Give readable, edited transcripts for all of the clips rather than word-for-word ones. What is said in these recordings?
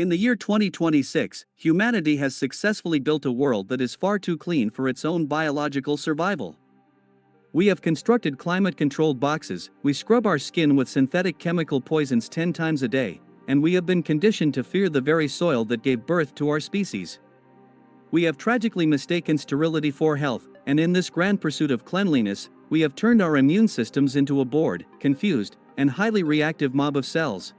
In the year 2026, humanity has successfully built a world that is far too clean for its own biological survival. We have constructed climate-controlled boxes, we scrub our skin with synthetic chemical poisons 10 times a day, and we have been conditioned to fear the very soil that gave birth to our species. We have tragically mistaken sterility for health, and in this grand pursuit of cleanliness, we have turned our immune systems into a bored, confused, and highly reactive mob of cells.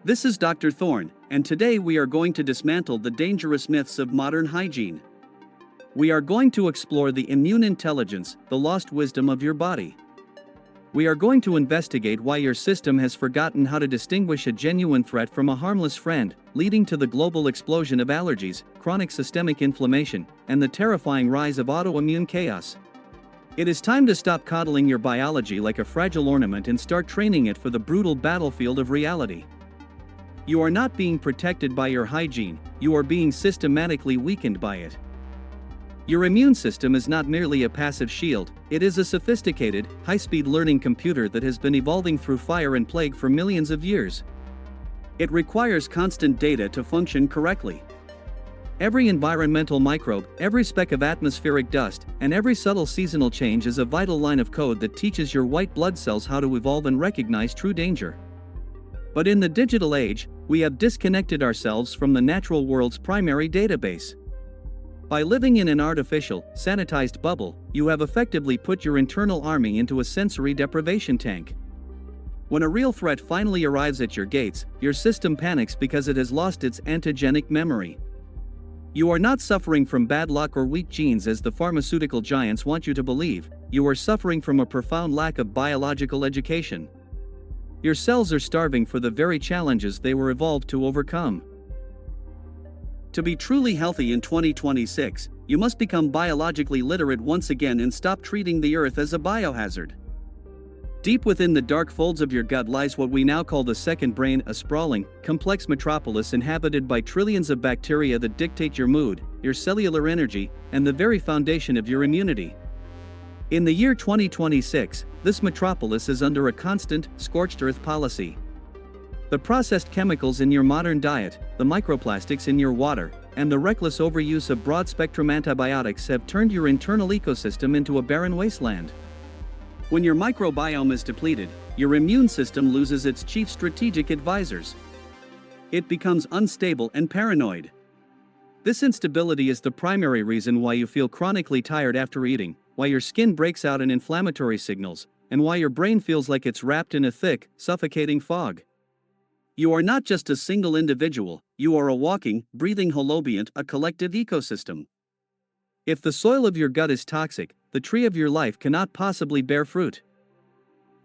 This is Dr. Thorne, and today we are going to dismantle the dangerous myths of modern hygiene. We are going to explore the immune intelligence, the lost wisdom of your body. We are going to investigate why your system has forgotten how to distinguish a genuine threat from a harmless friend, leading to the global explosion of allergies, chronic systemic inflammation, and the terrifying rise of autoimmune chaos. It is time to stop coddling your biology like a fragile ornament and start training it for the brutal battlefield of reality. You are not being protected by your hygiene, you are being systematically weakened by it. Your immune system is not merely a passive shield, it is a sophisticated, high-speed learning computer that has been evolving through fire and plague for millions of years. It requires constant data to function correctly. Every environmental microbe, every speck of atmospheric dust, and every subtle seasonal change is a vital line of code that teaches your white blood cells how to evolve and recognize true danger. But in the digital age, we have disconnected ourselves from the natural world's primary database. By living in an artificial, sanitized bubble, you have effectively put your internal army into a sensory deprivation tank. When a real threat finally arrives at your gates, your system panics because it has lost its antigenic memory. You are not suffering from bad luck or weak genes as the pharmaceutical giants want you to believe, you are suffering from a profound lack of biological education. Your cells are starving for the very challenges they were evolved to overcome. To be truly healthy in 2026, you must become biologically literate once again and stop treating the earth as a biohazard. Deep within the dark folds of your gut lies what we now call the second brain, a sprawling, complex metropolis inhabited by trillions of bacteria that dictate your mood, your cellular energy, and the very foundation of your immunity. In the year 2026, this metropolis is under a constant, scorched earth policy. The processed chemicals in your modern diet, the microplastics in your water, and the reckless overuse of broad-spectrum antibiotics have turned your internal ecosystem into a barren wasteland. When your microbiome is depleted, your immune system loses its chief strategic advisors. It becomes unstable and paranoid. This instability is the primary reason why you feel chronically tired after eating, why your skin breaks out in inflammatory signals, and why your brain feels like it's wrapped in a thick, suffocating fog. You are not just a single individual, you are a walking, breathing holobiont, a collective ecosystem. If the soil of your gut is toxic, the tree of your life cannot possibly bear fruit.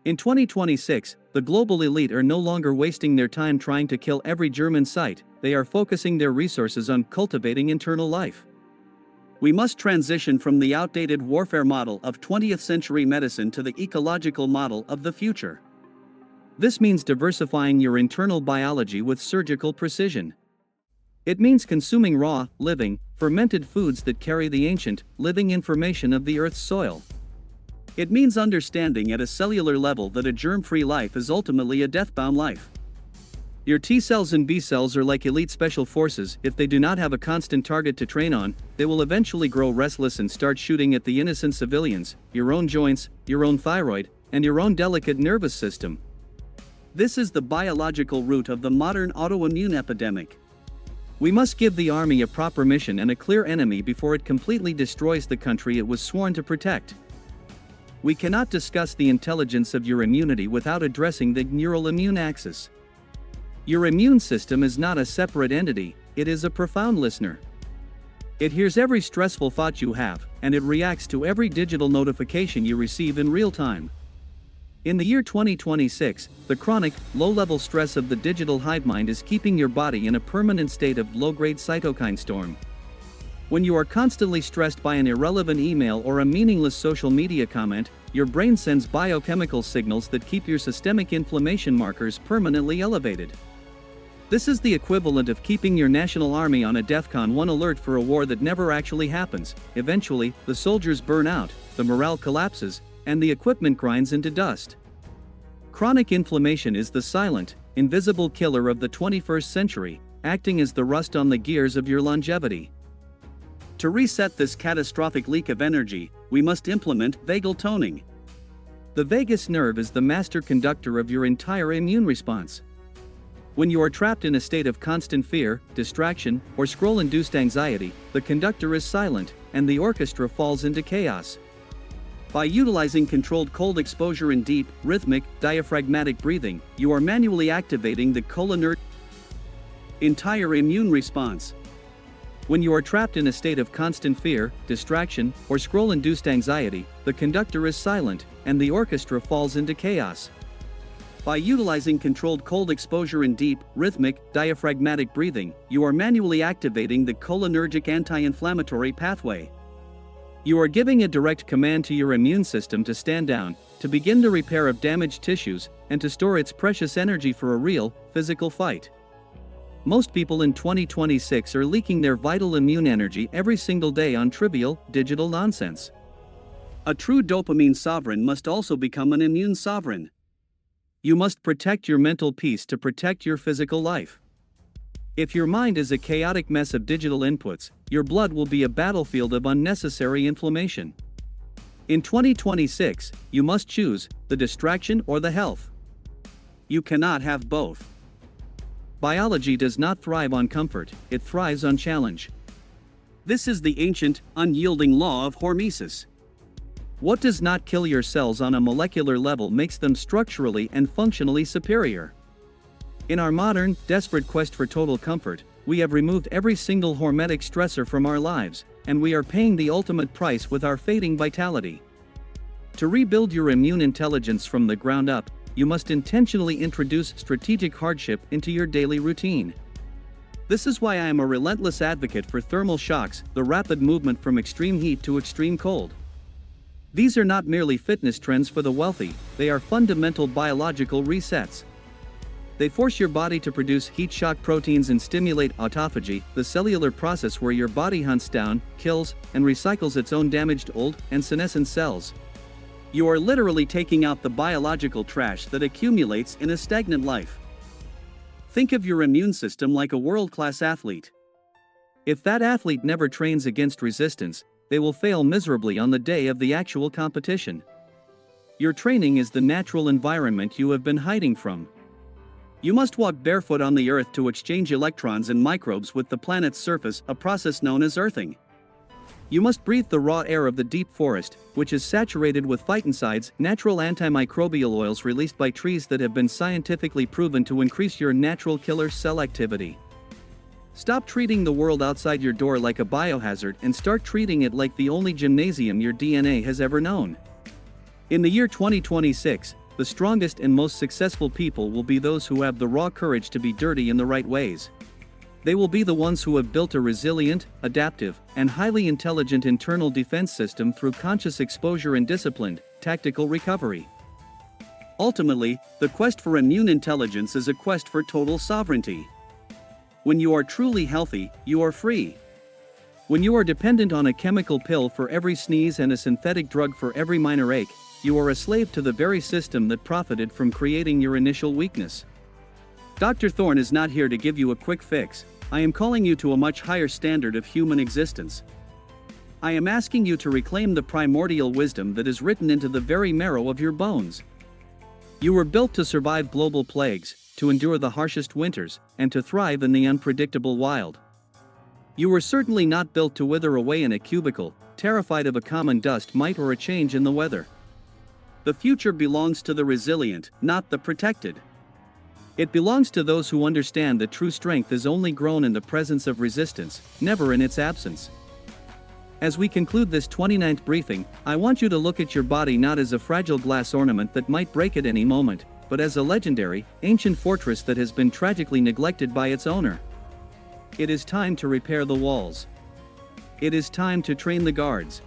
In 2026, the global elite are no longer wasting their time trying to kill every germ in sight, they are focusing their resources on cultivating internal life. We must transition from the outdated warfare model of 20th century medicine to the ecological model of the future. This means diversifying your internal biology with surgical precision. It means consuming raw, living, fermented foods that carry the ancient, living information of the Earth's soil. It means understanding at a cellular level that a germ-free life is ultimately a death-bound life. Your T cells and B cells are like elite special forces. If they do not have a constant target to train on, they will eventually grow restless and start shooting at the innocent civilians, your own joints, your own thyroid, and your own delicate nervous system. This is the biological root of the modern autoimmune epidemic. We must give the army a proper mission and a clear enemy before it completely destroys the country it was sworn to protect. We cannot discuss the intelligence of your immunity without addressing the neural immune axis. Your immune system is not a separate entity, it is a profound listener. It hears every stressful thought you have, and it reacts to every digital notification you receive in real time. In the year 2026, the chronic, low-level stress of the digital hive mind is keeping your body in a permanent state of low-grade cytokine storm. When you are constantly stressed by an irrelevant email or a meaningless social media comment, your brain sends biochemical signals that keep your systemic inflammation markers permanently elevated. This is the equivalent of keeping your national army on a DEFCON 1 alert for a war that never actually happens. Eventually, the soldiers burn out, the morale collapses, and the equipment grinds into dust. Chronic inflammation is the silent, invisible killer of the 21st century, acting as the rust on the gears of your longevity. To reset this catastrophic leak of energy, we must implement vagal toning. The vagus nerve is the master conductor of your entire immune response. When you are trapped in a state of constant fear, distraction, or scroll-induced anxiety, the conductor is silent, and the orchestra falls into chaos. By utilizing controlled cold exposure and deep, rhythmic, diaphragmatic breathing, you are manually activating the cholinergic entire immune response. When you are trapped in a state of constant fear, distraction, or scroll-induced anxiety, the conductor is silent, and the orchestra falls into chaos. By utilizing controlled cold exposure and deep, rhythmic, diaphragmatic breathing, you are manually activating the cholinergic anti-inflammatory pathway. You are giving a direct command to your immune system to stand down, to begin the repair of damaged tissues, and to store its precious energy for a real, physical fight. Most people in 2026 are leaking their vital immune energy every single day on trivial, digital nonsense. A true dopamine sovereign must also become an immune sovereign. You must protect your mental peace to protect your physical life. If your mind is a chaotic mess of digital inputs, your blood will be a battlefield of unnecessary inflammation. In 2026, you must choose the distraction or the health. You cannot have both. Biology does not thrive on comfort, it thrives on challenge. This is the ancient, unyielding law of Hormesis. What does not kill your cells on a molecular level makes them structurally and functionally superior. In our modern, desperate quest for total comfort, we have removed every single hormetic stressor from our lives, and we are paying the ultimate price with our fading vitality. To rebuild your immune intelligence from the ground up, you must intentionally introduce strategic hardship into your daily routine. This is why I am a relentless advocate for thermal shocks, the rapid movement from extreme heat to extreme cold. These are not merely fitness trends for the wealthy, they are fundamental biological resets. They force your body to produce heat shock proteins and stimulate autophagy, the cellular process where your body hunts down, kills, and recycles its own damaged old and senescent cells. You are literally taking out the biological trash that accumulates in a stagnant life. Think of your immune system like a world-class athlete. If that athlete never trains against resistance, they will fail miserably on the day of the actual competition. Your training is the natural environment you have been hiding from. You must walk barefoot on the earth to exchange electrons and microbes with the planet's surface, a process known as earthing. You must breathe the raw air of the deep forest, which is saturated with phytoncides, natural antimicrobial oils released by trees that have been scientifically proven to increase your natural killer cell activity. Stop treating the world outside your door like a biohazard and start treating it like the only gymnasium your DNA has ever known. In the year 2026, the strongest and most successful people will be those who have the raw courage to be dirty in the right ways. They will be the ones who have built a resilient, adaptive, and highly intelligent internal defense system through conscious exposure and disciplined, tactical recovery. Ultimately, the quest for immune intelligence is a quest for total sovereignty. When you are truly healthy, you are free. When you are dependent on a chemical pill for every sneeze and a synthetic drug for every minor ache, you are a slave to the very system that profited from creating your initial weakness. Dr. Thorne is not here to give you a quick fix. I am calling you to a much higher standard of human existence. I am asking you to reclaim the primordial wisdom that is written into the very marrow of your bones. You were built to survive global plagues, to endure the harshest winters, and to thrive in the unpredictable wild. You were certainly not built to wither away in a cubicle, terrified of a common dust mite or a change in the weather. The future belongs to the resilient, not the protected. It belongs to those who understand that true strength is only grown in the presence of resistance, never in its absence. As we conclude this 29th briefing, I want you to look at your body not as a fragile glass ornament that might break at any moment, but as a legendary, ancient fortress that has been tragically neglected by its owner. It is time to repair the walls. It is time to train the guards.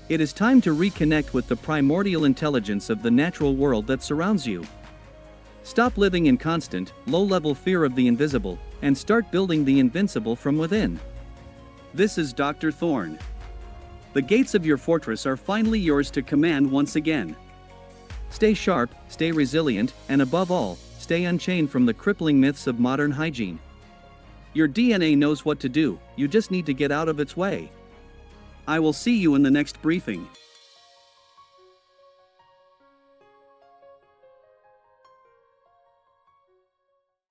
It is time to reconnect with the primordial intelligence of the natural world that surrounds you. Stop living in constant, low-level fear of the invisible, and start building the invincible from within. This is Dr. Thorne. The gates of your fortress are finally yours to command once again. Stay sharp, stay resilient, and above all, stay unchained from the crippling myths of modern hygiene. Your DNA knows what to do, you just need to get out of its way. I will see you in the next briefing.